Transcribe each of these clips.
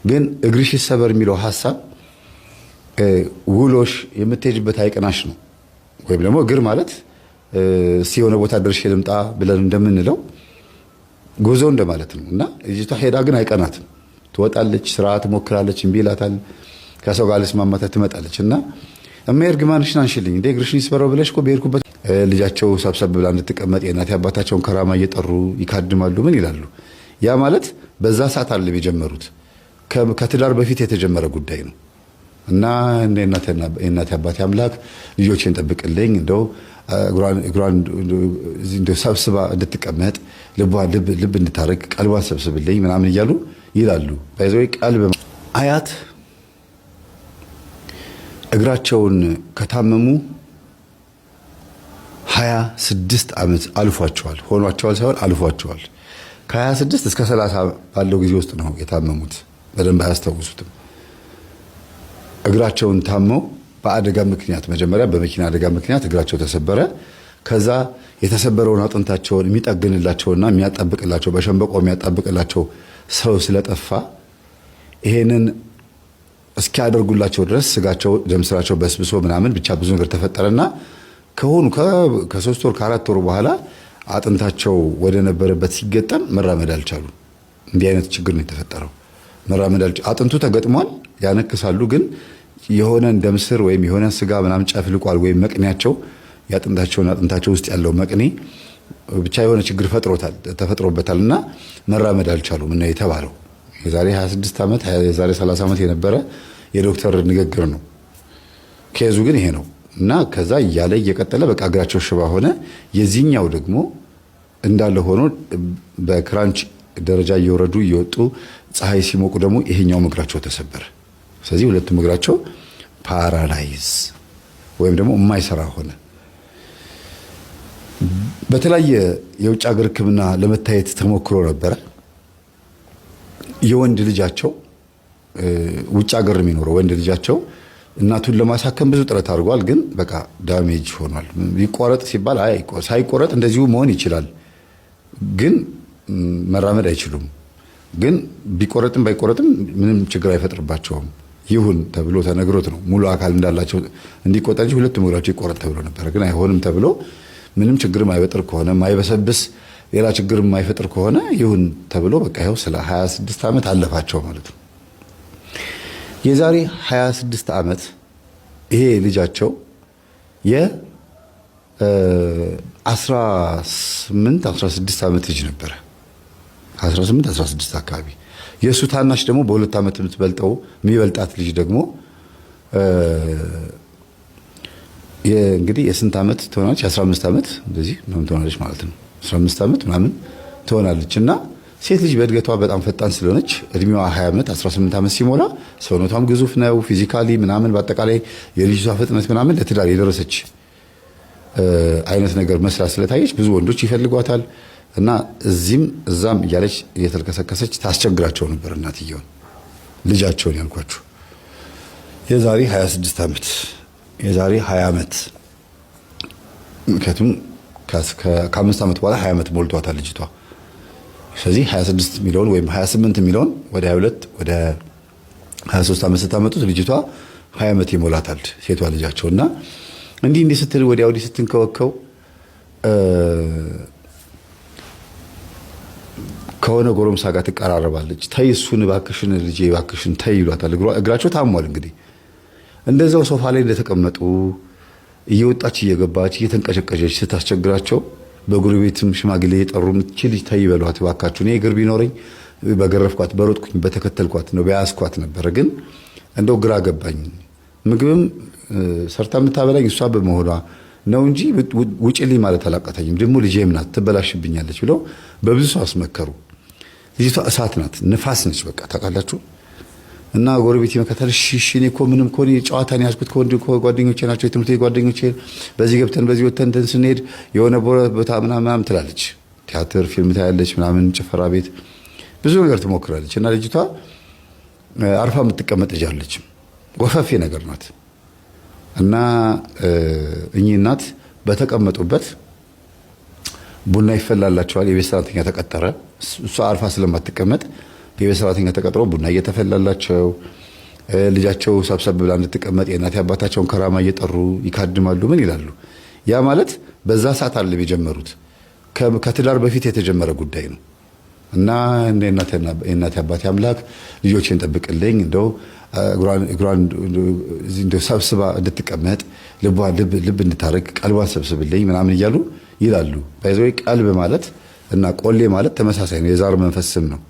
ግን እግርሽ ይሰበር የሚለው ሐሳብ ውሎሽ የምትሄጅበት አይቀናሽ ነው። ወይም ደግሞ እግር ማለት ሲሆነ ቦታ ደርሼ ልምጣ ብለን እንደምንለው ጉዞ እንደማለት ነው። እና ልጅቷ ሄዳ ግን አይቀናትም። ትወጣለች፣ ስራ ትሞክራለች፣ እምቢ ይላታል። ከሰው ጋር ልስማማታ ትመጣለች። እና እማዬ እርግማንሽን አንሽልኝ እንደ እግርሽን ይስበረው ብለሽ እኮ በሄድኩበት ልጃቸው ሰብሰብ ብላ እንድትቀመጥ የእናት አባታቸውን ከራማ እየጠሩ ይካድማሉ። ምን ይላሉ? ያ ማለት በዛ ሰዓት አለም የጀመሩት ከትዳር በፊት የተጀመረ ጉዳይ ነው። እና የእናት አባቴ አምላክ ልጆቼን ጠብቅልኝ፣ እንደው እግሯን ሰብስባ እንድትቀመጥ ልብ እንድታረግ ቀልቧን ሰብስብልኝ ምናምን እያሉ ይላሉ። ባይዘው ቀልብ አያት እግራቸውን ከታመሙ 26 ዓመት አልፏቸዋል። ሆኗቸዋል ሳይሆን አልፏቸዋል። ከ26 እስከ 30 ባለው ጊዜ ውስጥ ነው የታመሙት። በደንብ አያስታውሱትም። እግራቸውን ታመው በአደጋ ምክንያት መጀመሪያ በመኪና አደጋ ምክንያት እግራቸው ተሰበረ። ከዛ የተሰበረውን አጥንታቸውን የሚጠግንላቸውና የሚያጣብቅላቸው በሸንበቆ የሚያጣብቅላቸው ሰው ስለጠፋ ይሄንን እስኪያደርጉላቸው ድረስ ስጋቸው ደም ስራቸው በስብሶ ምናምን ብቻ ብዙ ነገር ተፈጠረና ከ3 ወር ከ4 ወር በኋላ አጥንታቸው ወደ ነበረበት ሲገጠም መራመድ አልቻሉ። እንዲህ አይነት ችግር ነው የተፈጠረው። መራመድ አጥንቱ ተገጥሟል፣ ያነክሳሉ። ግን የሆነ ደም ስር ወይም የሆነ ስጋ ምናምን ጨፍልቋል ወይም መቅኔያቸው አጥንታቸው ውስጥ ያለው መቅኔ ብቻ የሆነ ችግር ተፈጥሮበታልና መራመድ አልቻሉም እና የተባለው የዛሬ 26 ዓመት የዛሬ 30 ዓመት የነበረ የዶክተር ንግግር ነው። ኬዙ ግን ይሄ ነው። እና ከዛ እያለ እየቀጠለ በቃ እግራቸው ሽባ ሆነ። የዚህኛው ደግሞ እንዳለ ሆኖ በክራንች ደረጃ እየወረዱ እየወጡ ፀሐይ ሲሞቁ ደግሞ ይሄኛው እግራቸው ተሰበረ። ስለዚህ ሁለቱም እግራቸው ፓራላይዝ ወይም ደግሞ የማይሰራ ሆነ። በተለያየ የውጭ ሀገር ሕክምና ለመታየት ተሞክሮ ነበረ። የወንድ ልጃቸው ውጭ ሀገር የሚኖረው ወንድ ልጃቸው እናቱን ለማሳከም ብዙ ጥረት አድርጓል። ግን በቃ ዳሜጅ ሆኗል። ይቆረጥ ሲባል ሳይቆረጥ እንደዚሁ መሆን ይችላል፣ ግን መራመድ አይችሉም። ግን ቢቆረጥም ባይቆረጥም ምንም ችግር አይፈጥርባቸውም። ይሁን ተብሎ ተነግሮት ነው ሙሉ አካል እንዳላቸው እንዲቆጠር እንጂ ሁለቱም እግራቸው ይቆረጥ ተብሎ ነበር። ግን አይሆንም ተብሎ ምንም ችግር ማይበጥር ከሆነ ማይበሰብስ ሌላ ችግር ማይፈጥር ከሆነ ይሁን ተብሎ በቃ ይኸው ስለ 26 ዓመት አለፋቸው ማለት ነው። የዛሬ 26 ዓመት ይሄ ልጃቸው የ18 16 ዓመት ልጅ ነበረ። 18 16 አካባቢ። የእሱ ታናሽ ደግሞ በ2 ዓመት የሚበልጣት ልጅ ደግሞ እንግዲህ የስንት ዓመት ትሆናለች? 15 ዓመት እንደዚህ ምናምን ትሆናለች ማለት ነው። 15 ዓመት ምናምን ትሆናለች። እና ሴት ልጅ በእድገቷ በጣም ፈጣን ስለሆነች እድሜዋ 20 ዓመት 18 ዓመት ሲሞላ ሰውነቷም ግዙፍ ነው ፊዚካሊ ምናምን፣ በአጠቃላይ የልጅቷ ፍጥነት ምናምን ለትዳር የደረሰች አይነት ነገር መስላ ስለታየች ብዙ ወንዶች ይፈልጓታል። እና እዚህም እዛም እያለች እየተልከሰከሰች ታስቸግራቸው ነበር እናትየውን፣ ልጃቸውን ያልኳችሁ። የዛሬ 26 ዓመት የዛሬ 20 ዓመት ምክንያቱም ከ5 ዓመት በኋላ 20 ዓመት ሞልቷታል ልጅቷ። ስለዚህ 26 ሚሊዮን ወይም 28 ሚሊዮን ወደ 22 ወደ 23 ዓመት ስታመጡት ልጅቷ 20 ዓመት ይሞላታል ሴቷ ልጃቸው። እና እንዲህ ስትል ወዲያ ወዲህ ስትንከወከው ከሆነ ጎረምሳ ጋር ትቀራረባለች። ተይ እሱን እባክሽን ልጄ እባክሽን ተይ ይሏታል። እግራቸው ታሟል። እንግዲህ እንደዛው ሶፋ ላይ እንደተቀመጡ እየወጣች እየገባች እየተንቀጨቀጨች ስታስቸግራቸው በጉርቤትም ሽማግሌ የጠሩ እቺ ልጅ ተይ በሏት እባካችሁ፣ እኔ እግር ቢኖረኝ በገረፍኳት በሮጥኩኝ በተከተልኳት ነው በያዝኳት ነበር። ግን እንደው ግራ ገባኝ። ምግብም ሰርታ የምታበላኝ እሷ በመሆኗ ነው እንጂ ውጭልኝ ማለት አላቃተኝም። ደግሞ ልጄም ናት ትበላሽብኛለች ብለው በብዙ ሰው አስመከሩ። ልጅቷ እሳት ናት፣ ንፋስ ነች። በቃ ታውቃላችሁ። እና ጎረቤት ይመከታል። እሺ እኔ እኮ ምንም እኮ ጨዋታን ያዝኩት ጓደኞቼ ናቸው የትምህርት ቤት ጓደኞቼ፣ በዚህ ገብተን በዚህ ወተን ስንሄድ የሆነ ቦታ ምናምን ትላለች። ቲያትር ፊልም ታያለች ምናምን፣ ጭፈራ ቤት ብዙ ነገር ትሞክራለች። እና ልጅቷ አርፋ የምትቀመጥ ልጅ አለችም፣ ወፈፌ ነገር ናት። እና እኚህ እናት በተቀመጡበት ቡና ይፈላላቸዋል። የቤት ሰራተኛ ተቀጠረ። እሷ አርፋ ስለማትቀመጥ የቤት ሰራተኛ ተቀጥሮ ቡና እየተፈላላቸው ልጃቸው ሰብሰብ ብላ እንድትቀመጥ የእናት አባታቸውን ከራማ እየጠሩ ይካድማሉ። ምን ይላሉ? ያ ማለት በዛ ሰዓት አይደለም የጀመሩት፣ ከትዳር በፊት የተጀመረ ጉዳይ ነው። እና የእናቴ አባቴ አምላክ ልጆቼን ጠብቅልኝ፣ እንደው እግሯን እንደው ሰብስባ እንድትቀመጥ ልብ እንድታረግ ቀልቧን ሰብስብልኝ ምናምን እያሉ ይላሉ። ባይዘው ቀልብ ማለት እና ቆሌ ማለት ተመሳሳይ ነው። የዛር መንፈስ ስም ነው።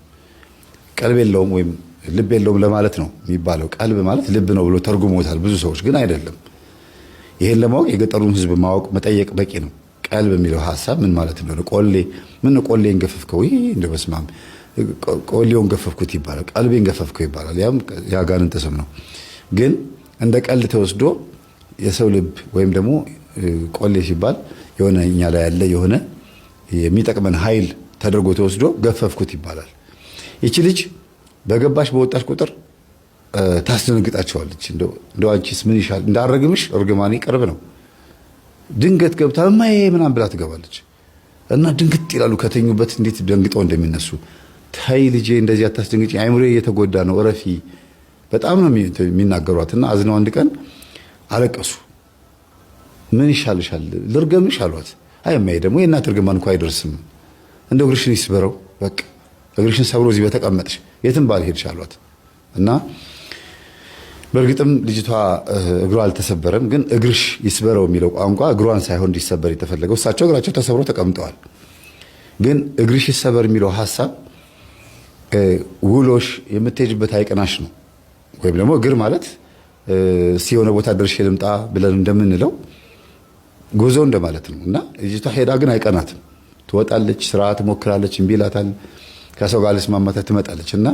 ቀልብ የለውም ወይም ልብ የለውም ለማለት ነው የሚባለው። ቀልብ ማለት ልብ ነው ብሎ ተርጉሞታል ብዙ ሰዎች፣ ግን አይደለም። ይሄን ለማወቅ የገጠሩን ሕዝብ ማወቅ መጠየቅ በቂ ነው። ቀልብ የሚለው ሐሳብ ምን ማለት እንደሆነ ቆሌ ምን ቆሌን ገፈፍከው እንደው በስማም ቆሌውን ገፈፍኩት ይባላል፣ ቀልቤን ገፈፍከው ይባላል። ያም ያጋንንት ስም ነው። ግን እንደ ቀልድ ተወስዶ የሰው ልብ ወይም ደግሞ ቆሌ ሲባል የሆነ እኛ ላይ ያለ የሆነ የሚጠቅመን ኃይል ተደርጎ ተወስዶ ገፈፍኩት ይባላል። ይቺ ልጅ በገባሽ በወጣሽ ቁጥር ታስደነግጣቸዋለች። እንደው አንቺስ ምን ይሻል እንዳረግምሽ እርግማኔ ቅርብ ነው። ድንገት ገብታ እማዬ ምናምን ብላ ትገባለች እና ድንግጥ ይላሉ ከተኙበት እንዴት ደንግጠው እንደሚነሱ። ተይ ልጄ እንደዚህ አታስደንግጪ፣ አይምሮ እየተጎዳ ነው እረፊ በጣም ነው የሚናገሯት። እና አዝነው አንድ ቀን አለቀሱ። ምን ይሻልሻል ልርገምሽ አሏት። አይ እማዬ ደግሞ የእናት እርግማን እንኳን አይደርስም፣ እንደው እግርሽን ይስበረው በቃ እግርሽን ሰብሮ እዚህ በተቀመጥሽ የትም ባልሄድሽ አሏት። እና በእርግጥም ልጅቷ እግሯ አልተሰበረም፣ ግን እግርሽ ይስበረው የሚለው ቋንቋ እግሯን ሳይሆን እንዲሰበር የተፈለገው። እሳቸው እግራቸው ተሰብሮ ተቀምጠዋል። ግን እግርሽ ይሰበር የሚለው ሐሳብ ውሎሽ የምትሄጅበት አይቀናሽ ነው። ወይም ደግሞ እግር ማለት የሆነ ቦታ ደርሼ ልምጣ ብለን እንደምንለው ጉዞ እንደማለት ነው። እና ልጅቷ ሄዳ ግን አይቀናትም። ትወጣለች፣ ስራ ትሞክራለች፣ እምቢ ይላታል። ከሰው ጋር ልስማማታ ትመጣለች። እና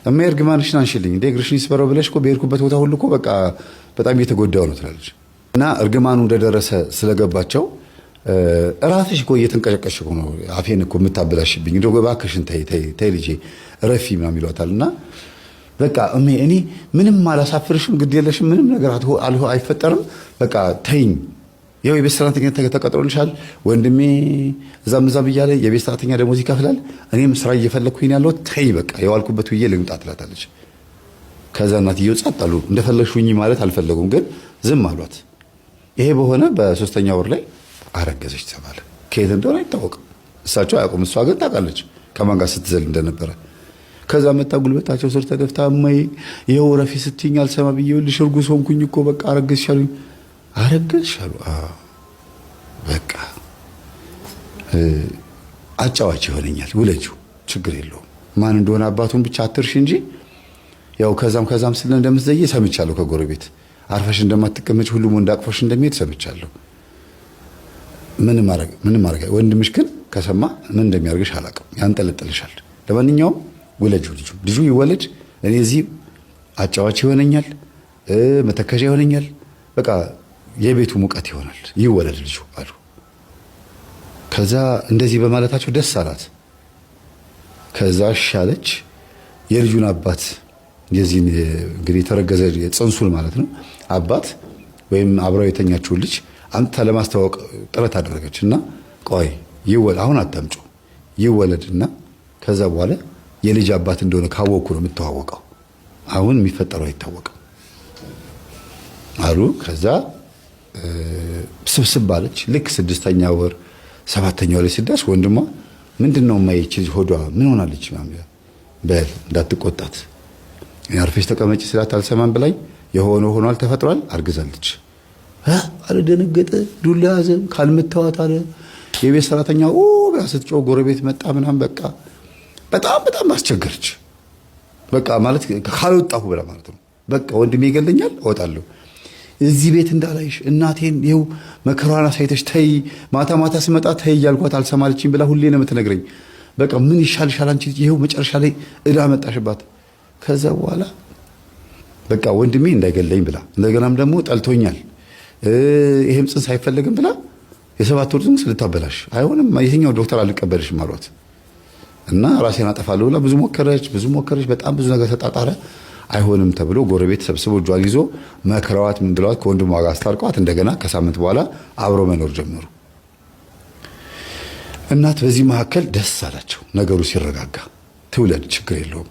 እማዬ እርግማንሽን አንሽልኝ እንደ እግርሽን ይስበረው ብለሽ እኮ በሄድኩበት ቦታ ሁሉ እኮ በቃ በጣም እየተጎዳው ነው ትላለች። እና እርግማኑ እንደደረሰ ስለገባቸው እራስሽ እኮ እየተንቀጨቀሽ ነው አፌን እኮ የምታበላሽብኝ፣ እንደው እባክሽን ተይ ልጄ እረፊ ምናምን ይሏታል። እና በቃ እኔ ምንም አላሳፍርሽም፣ ግድ የለሽም፣ ምንም ነገር አይፈጠርም፣ በቃ ተይኝ። ያው የቤት ሰራተኛ ተቀጥሮልሻል፣ ወንድሜ እዛም እያለ የቤት ሰራተኛ ደሞዝ ይከፍላል፣ እኔም ስራ እየፈለኩኝ ያለው ተይ በቃ የዋልኩበት ውዬ ልምጣ ትላታለች። ከዛ እናትየው ጸጥ አሉ። እንደፈለግሽኝ ማለት አልፈለጉም፣ ግን ዝም አሏት። ይሄ በሆነ በሶስተኛ ወር ላይ አረገዘች ተባለ። ከየት እንደሆነ አይታወቅም፣ እሳቸው አያውቁም። እሷ ግን ታውቃለች ከማን ጋር ስትዘል እንደነበረ። ከዛ መጣ ጉልበታቸው ስር ተደፍታ እማዬ ይኸው ረፊ ስትይኝ አልሰማ ብዬ ልሽ እርጉዝ ሆንኩኝ እኮ በቃ አረገዝሽ አሉኝ። አረገዝሽ አሉ። በቃ አጫዋች ይሆነኛል ውለጂው፣ ችግር የለውም ማን እንደሆነ አባቱን ብቻ አትርሽ እንጂ ያው ከዛም ስለ እንደምትዘይ ሰምቻለሁ። ከጎረቤት አርፈሽ እንደማትቀመጭ ሁሉም ወንድ አቅፎሽ እንደሚሄድ ሰምቻለሁ። ምንም ማረጋ ወንድምሽ ግን ከሰማ ምን እንደሚያርግሽ አላውቅም፣ ያንጠለጥልሻል። ለማንኛውም ውለጂው፣ ልጁ ይወለድ፣ እኔ እዚህ አጫዋች ይሆነኛል፣ መተከዣ ይሆነኛል፣ በቃ የቤቱ ሙቀት ይሆናል፣ ይወለድ ልጁ አሉ። ከዛ እንደዚህ በማለታቸው ደስ አላት። ከዛ ሻለች። የልጁን አባት የዚህን እንግዲህ የተረገዘ ጽንሱን ማለት ነው አባት ወይም አብራው የተኛችው ልጅ አንተ ለማስተዋወቅ ጥረት አደረገች። እና ቆይ አሁን አታምጩ ይወለድና ከዛ በኋላ የልጅ አባት እንደሆነ ካወቅኩ ነው የምተዋወቀው፣ አሁን የሚፈጠረው አይታወቅም አሉ። ከዛ ስብስብ ባለች። ልክ 6ኛ ወር 7ኛው ላይ ሲደርስ ወንድሟ ምንድነው የማይች ልጅ ሆዷ ምን ሆናለች ምናምን በል እንዳትቆጣት አርፈሽ ተቀመጪ ስላት አልሰማም ብላኝ የሆነ ሆኗል ተፈጥሯል አርግዛለች አለ። ደነገጠ። ዱላ ያዘ። ካልመታዋት አለ የቤት ሰራተኛ ብላ ስትጮህ ጎረቤት መጣ ምናምን። በቃ በጣም አስቸገረች። በቃ ማለት ካልወጣሁ ብላ ማለት ነው። በቃ ወንድሜ ይገለኛል እወጣለሁ፣ እዚህ ቤት እንዳላይሽ እናቴን ይኸው መከራዋን አሳይተሽ ተይ፣ ማታ ስመጣ ተይ እያልኳት አልሰማለችኝ ብላ ሁሌ ነው የምትነግረኝ። በቃ ምን ይሻልሻል አንቺ ይኸው መጨረሻ ላይ እዳ መጣሽባት። ከዛ በኋላ በቃ ወንድሜ እንዳይገለኝ ብላ እንደገናም ደግሞ ጠልቶኛል ይሄም ጽንስ አይፈልግም ብላ የ7 ወር ጽንስ ልታበላሽ አይሆንም፣ የትኛው ዶክተር አልቀበልሽም አሏት። እና ራሴን አጠፋለሁ ብላ ብዙ ሞከረች፣ በጣም ብዙ ነገር ተጣጣረ። አይሆንም ተብሎ ጎረቤት ሰብስቦ እጇን ይዞ መከራዋት ምን ብለዋት ከወንድሟ ጋር አስታርቀዋት እንደገና ከሳምንት በኋላ አብሮ መኖር ጀመሩ። እናት በዚህ መካከል ደስ አላቸው። ነገሩ ሲረጋጋ ትውለድ ችግር የለውም